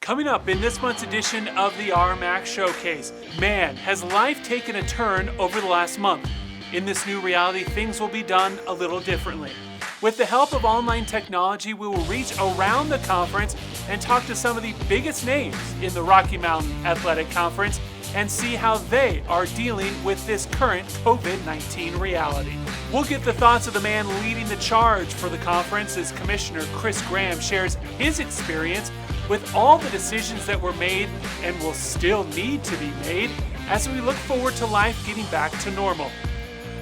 Coming up in this month's edition of the RMAC Showcase, man, has life taken a turn over the last month. In this new reality, things will be done a little differently. With the help of online technology, we will reach around the conference and talk to some of the biggest names in the Rocky Mountain Athletic Conference and see how they are dealing with this current COVID-19 reality. We'll get the thoughts of the man leading the charge for the conference as Commissioner Chris Graham shares his experience with all the decisions that were made and will still need to be made as we look forward to life getting back to normal.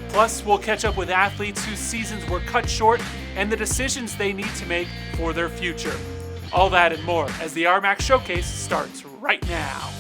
Plus, we'll catch up with athletes whose seasons were cut short and the decisions they need to make for their future. All that and more as the RMAC Showcase starts right now.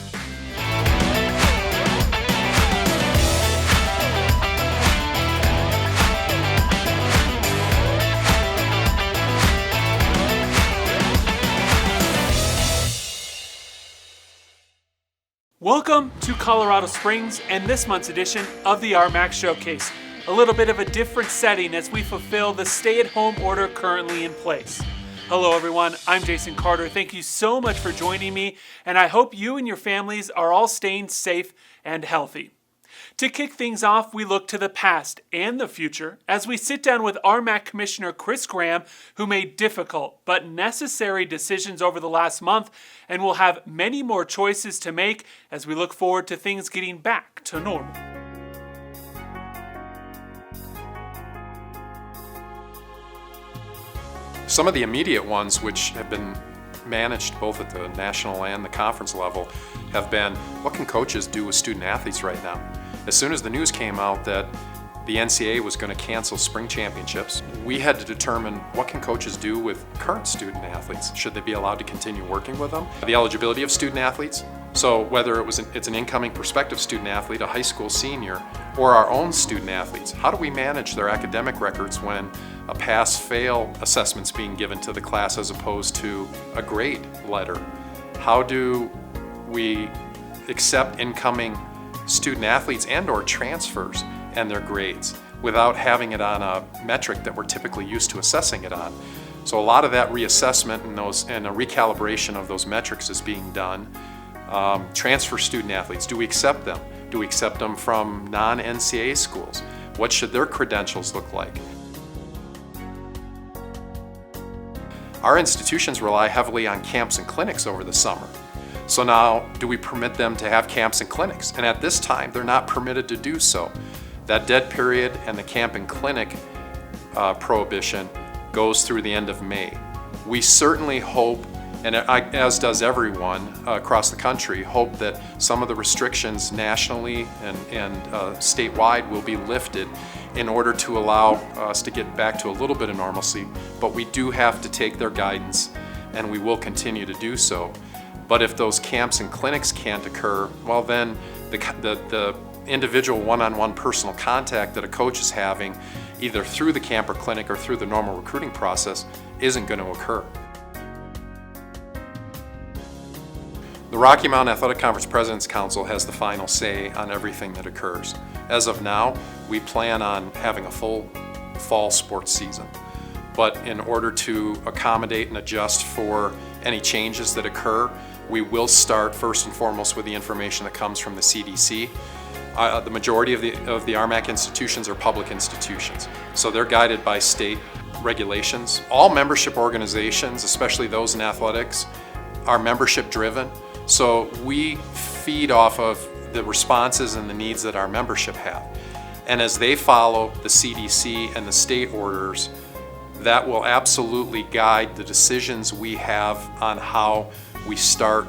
Welcome to Colorado Springs and this month's edition of the RMAC Showcase. A little bit of a different setting as we fulfill the stay-at-home order currently in place. Hello everyone, I'm Jason Carter. Thank you so much for joining me, and I hope you and your families are all staying safe and healthy. To kick things off, we look to the past and the future as we sit down with RMAC Commissioner Chris Graham, who made difficult but necessary decisions over the last month and will have many more choices to make as we look forward to things getting back to normal. Some of the immediate ones, which have been managed both at the national and the conference level, have been, what can coaches do with student athletes right now? As soon as the news came out that the NCAA was going to cancel spring championships, we had to determine what can coaches do with current student athletes. Should they be allowed to continue working with them? The eligibility of student athletes. So whether it's an incoming prospective student athlete, a high school senior, or our own student athletes, how do we manage their academic records when a pass-fail assessment's being given to the class as opposed to a grade letter? How do we accept incoming student athletes and or transfers and their grades without having it on a metric that we're typically used to assessing it on? So a lot of that reassessment and a recalibration of those metrics is being done. Transfer student athletes, do we accept them? Do we accept them from non-NCAA schools? What should their credentials look like? Our institutions rely heavily on camps and clinics over the summer. So now, do we permit them to have camps and clinics? And at this time, they're not permitted to do so. That dead period and the camp and clinic prohibition goes through the end of May. We certainly hope, and as does everyone across the country, hope that some of the restrictions nationally and statewide will be lifted in order to allow us to get back to a little bit of normalcy. But we do have to take their guidance, and we will continue to do so. But if those camps and clinics can't occur, well then the individual one-on-one personal contact that a coach is having, either through the camp or clinic or through the normal recruiting process, isn't going to occur. The Rocky Mountain Athletic Conference President's Council has the final say on everything that occurs. As of now, we plan on having a full fall sports season. But in order to accommodate and adjust for any changes that occur, we will start first and foremost with the information that comes from the CDC. The majority of the RMAC institutions are public institutions, so they're guided by state regulations. All membership organizations, especially those in athletics, are membership driven, so we feed off of the responses and the needs that our membership have. And as they follow the CDC and the state orders, that will absolutely guide the decisions we have on how we start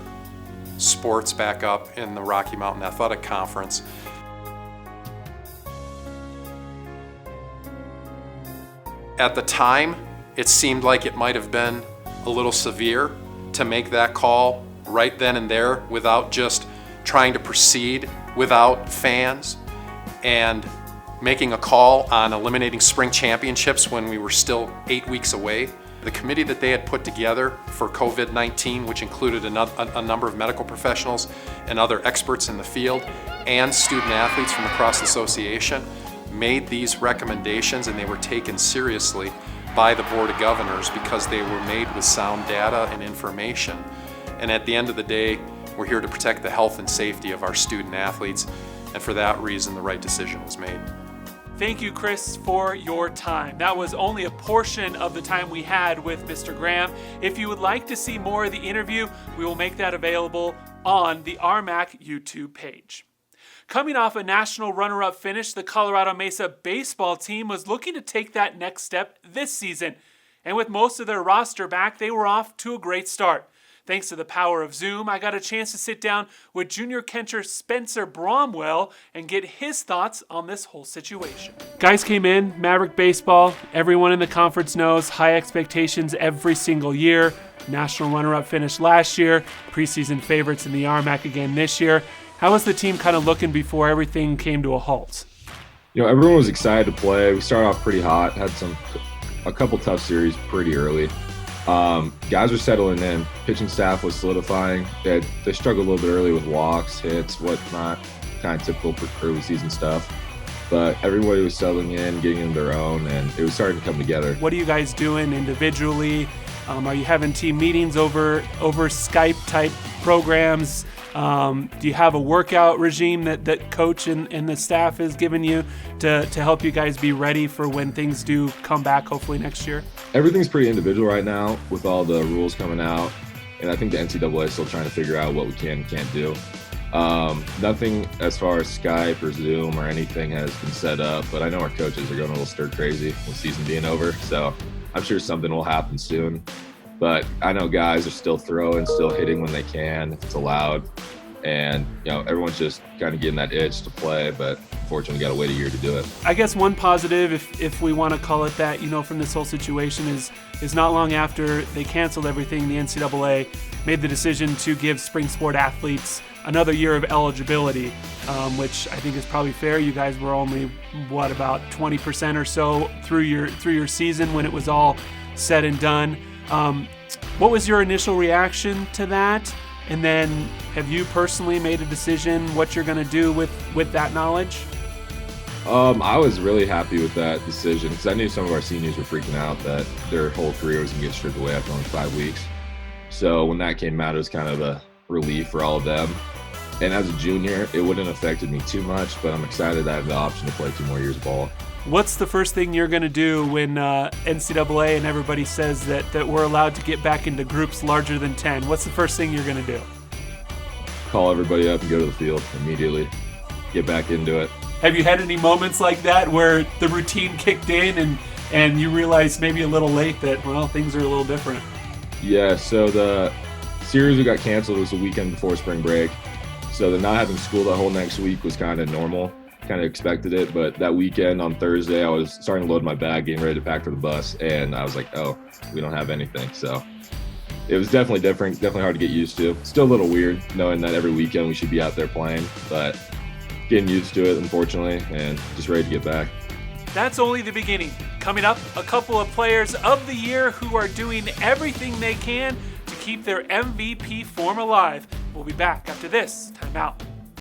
sports back up in the Rocky Mountain Athletic Conference. At the time, it seemed like it might have been a little severe to make that call right then and there without just trying to proceed without fans and making a call on eliminating spring championships when we were still 8 weeks away. The committee that they had put together for COVID-19, which included a number of medical professionals and other experts in the field and student athletes from across the association, made these recommendations, and they were taken seriously by the Board of Governors because they were made with sound data and information. And at the end of the day, we're here to protect the health and safety of our student athletes. And for that reason, the right decision was made. Thank you, Chris, for your time. That was only a portion of the time we had with Mr. Graham. If you would like to see more of the interview, we will make that available on the RMAC YouTube page. Coming off a national runner-up finish, the Colorado Mesa baseball team was looking to take that next step this season. And with most of their roster back, they were off to a great start. Thanks to the power of Zoom, I got a chance to sit down with junior catcher Spencer Bromwell and get his thoughts on this whole situation. Guys came in, Maverick baseball, everyone in the conference knows, high expectations every single year. National runner-up finish last year, preseason favorites in the RMAC again this year. How was the team kind of looking before everything came to a halt? Everyone was excited to play. We started off pretty hot, had a couple tough series pretty early. Guys were settling in. Pitching staff was solidifying. They struggled a little bit early with walks, hits, whatnot, kind of typical for early season stuff. But everybody was settling in, getting into their own, and it was starting to come together. What are you guys doing individually? Are you having team meetings over Skype type programs? Do you have a workout regime that coach and the staff is giving you to help you guys be ready for when things do come back, hopefully next year? Everything's pretty individual right now with all the rules coming out, and I think the NCAA is still trying to figure out what we can and can't do. Nothing as far as Skype or Zoom or anything has been set up, but I know our coaches are going a little stir crazy with season being over, so I'm sure something will happen soon. But I know guys are still throwing, still hitting when they can, if it's allowed. And, everyone's just kind of getting that itch to play, but unfortunately, we got to wait a year to do it. I guess one positive, if we want to call it that, from this whole situation is not long after they canceled everything, the NCAA made the decision to give spring sport athletes another year of eligibility, which I think is probably fair. You guys were only, about 20% or so through your season when it was all said and done. What was your initial reaction to that? And then have you personally made a decision what you're going to do with that knowledge? I was really happy with that decision because I knew some of our seniors were freaking out that their whole career was going to get stripped away after only 5 weeks. So when that came out, it was kind of a relief for all of them. And as a junior, it wouldn't have affected me too much, but I'm excited that I have the option to play 2 more years of ball. What's the first thing you're going to do when NCAA and everybody says that we're allowed to get back into groups larger than 10? What's the first thing you're going to do? Call everybody up and go to the field immediately. Get back into it. Have you had any moments like that where the routine kicked in and you realized maybe a little late that, things are a little different? Yeah, so the series that got canceled was the weekend before spring break. So the not having school that whole next week was kind of normal. Kind of expected it, but that weekend on Thursday, I was starting to load my bag, getting ready to pack for the bus, and I was like, oh, we don't have anything. So it was definitely different, definitely hard to get used to. Still a little weird knowing that every weekend we should be out there playing, but getting used to it, unfortunately, and just ready to get back. That's only the beginning. Coming up, a couple of players of the year who are doing everything they can to keep their MVP form alive. We'll be back after this timeout.